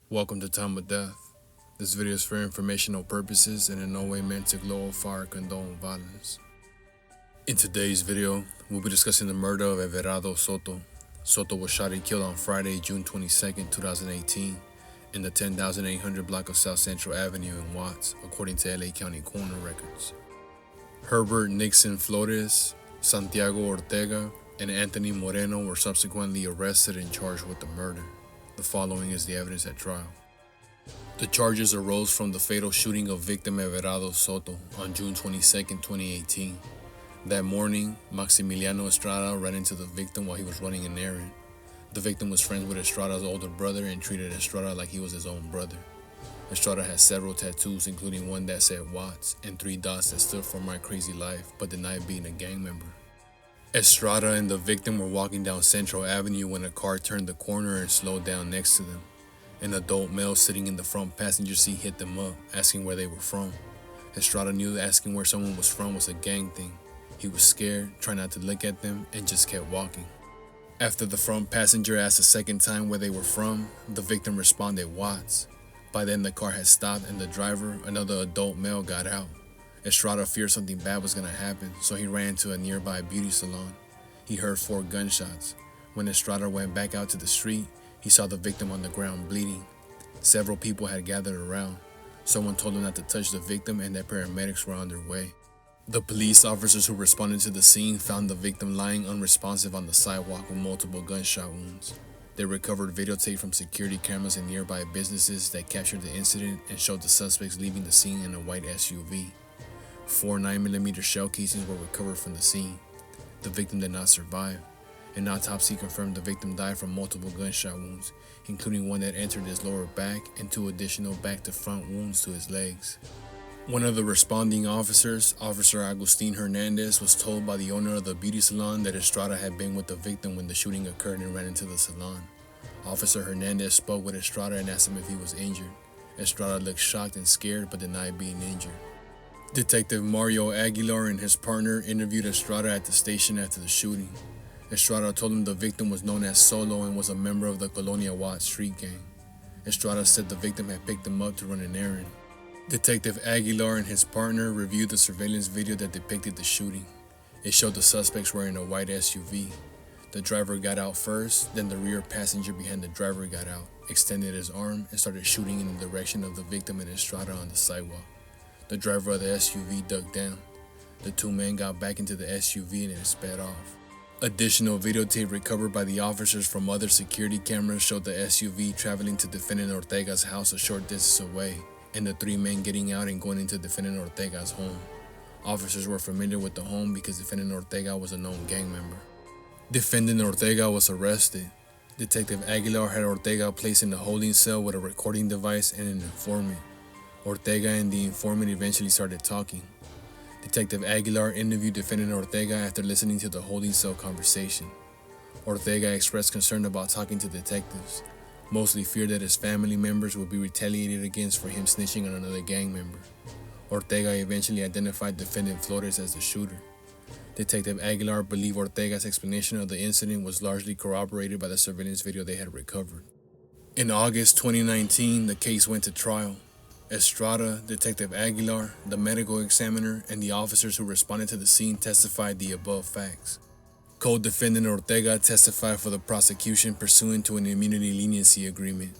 Welcome to Time of Death. This video is for informational purposes and in no way meant to glorify or condone violence. In today's video, we'll be discussing the murder of Everardo Soto. Soto was shot and killed on Friday, June 22, 2018, in the 10,800 block of South Central Avenue in Watts, according to LA County coroner records. Herbert Nixon Flores, Santiago Ortega, and Anthony Moreno were subsequently arrested and charged with the murder. The following is the evidence at trial. The charges arose from the fatal shooting of victim Everardo Soto on June 22, 2018. That morning, Maximiliano Estrada ran into the victim while he was running an errand. The victim was friends with Estrada's older brother and treated Estrada like he was his own brother. Estrada had several tattoos, including one that said Watts and 3 dots that stood for My Crazy Life, but denied being a gang member. Estrada and the victim were walking down Central Avenue when a car turned the corner and slowed down next to them. An adult male sitting in the front passenger seat hit them up, asking where they were from. Estrada knew asking where someone was from was a gang thing. He was scared, tried not to look at them, and just kept walking. After the front passenger asked a second time where they were from, the victim responded Watts. By then the car had stopped and the driver, another adult male, got out. Estrada feared something bad was going to happen, so he ran to a nearby beauty salon. He heard 4 gunshots. When Estrada went back out to the street, he saw the victim on the ground bleeding. Several people had gathered around. Someone told him not to touch the victim and that paramedics were on their way. The police officers who responded to the scene found the victim lying unresponsive on the sidewalk with multiple gunshot wounds. They recovered videotape from security cameras in nearby businesses that captured the incident and showed the suspects leaving the scene in a white SUV. 4 9mm shell casings were recovered from the scene. The victim did not survive. An autopsy confirmed the victim died from multiple gunshot wounds, including one that entered his lower back and 2 additional back-to-front wounds to his legs. One of the responding officers, Officer Agustin Hernandez, was told by the owner of the beauty salon that Estrada had been with the victim when the shooting occurred and ran into the salon. Officer Hernandez spoke with Estrada and asked him if he was injured. Estrada looked shocked and scared but denied being injured. Detective Mario Aguilar and his partner interviewed Estrada at the station after the shooting. Estrada told him the victim was known as Solo and was a member of the Colonia Watts street gang. Estrada said the victim had picked him up to run an errand. Detective Aguilar and his partner reviewed the surveillance video that depicted the shooting. It showed the suspects were in a white SUV. The driver got out first, then the rear passenger behind the driver got out, extended his arm, and started shooting in the direction of the victim and Estrada on the sidewalk. The driver of the SUV ducked down. The 2 men got back into the SUV and it sped off. Additional videotape recovered by the officers from other security cameras showed the SUV traveling to defendant Ortega's house a short distance away, and the 3 men getting out and going into defendant Ortega's home. Officers were familiar with the home because defendant Ortega was a known gang member. Defendant Ortega was arrested. Detective Aguilar had Ortega placed in a holding cell with a recording device and an informant. Ortega and the informant eventually started talking. Detective Aguilar interviewed defendant Ortega after listening to the holding cell conversation. Ortega expressed concern about talking to detectives, mostly feared that his family members would be retaliated against for him snitching on another gang member. Ortega eventually identified defendant Flores as the shooter. Detective Aguilar believed Ortega's explanation of the incident was largely corroborated by the surveillance video they had recovered. In August 2019, the case went to trial. Estrada, Detective Aguilar, the medical examiner, and the officers who responded to the scene testified the above facts. Co-defendant Ortega testified for the prosecution pursuant to an immunity leniency agreement.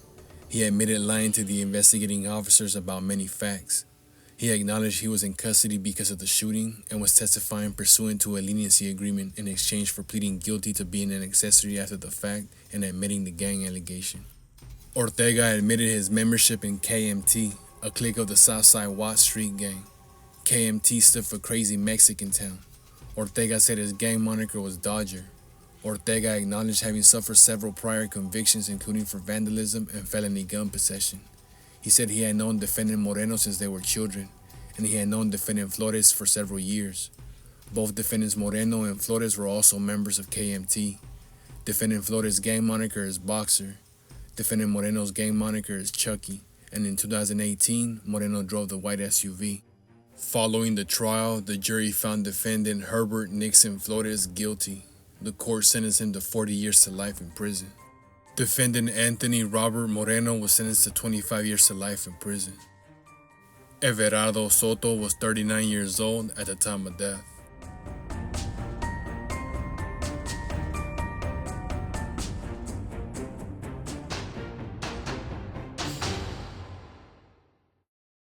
He admitted lying to the investigating officers about many facts. He acknowledged he was in custody because of the shooting and was testifying pursuant to a leniency agreement in exchange for pleading guilty to being an accessory after the fact and admitting the gang allegation. Ortega admitted his membership in KMT, a clique of the Southside Watts Street gang. KMT stood for Crazy Mexican Town. Ortega said his gang moniker was Dodger. Ortega acknowledged having suffered several prior convictions, including for vandalism and felony gun possession. He said he had known defendant Moreno since they were children, and he had known defendant Flores for several years. Both defendants Moreno and Flores were also members of KMT. Defendant Flores' gang moniker is Boxer. Defendant Moreno's gang moniker is Chucky. And in 2018, Moreno drove the white SUV. Following the trial, the jury found defendant Herbert Nixon Flores guilty. The court sentenced him to 40 years to life in prison. Defendant Anthony Robert Moreno was sentenced to 25 years to life in prison. Everardo Soto was 39 years old at the time of death.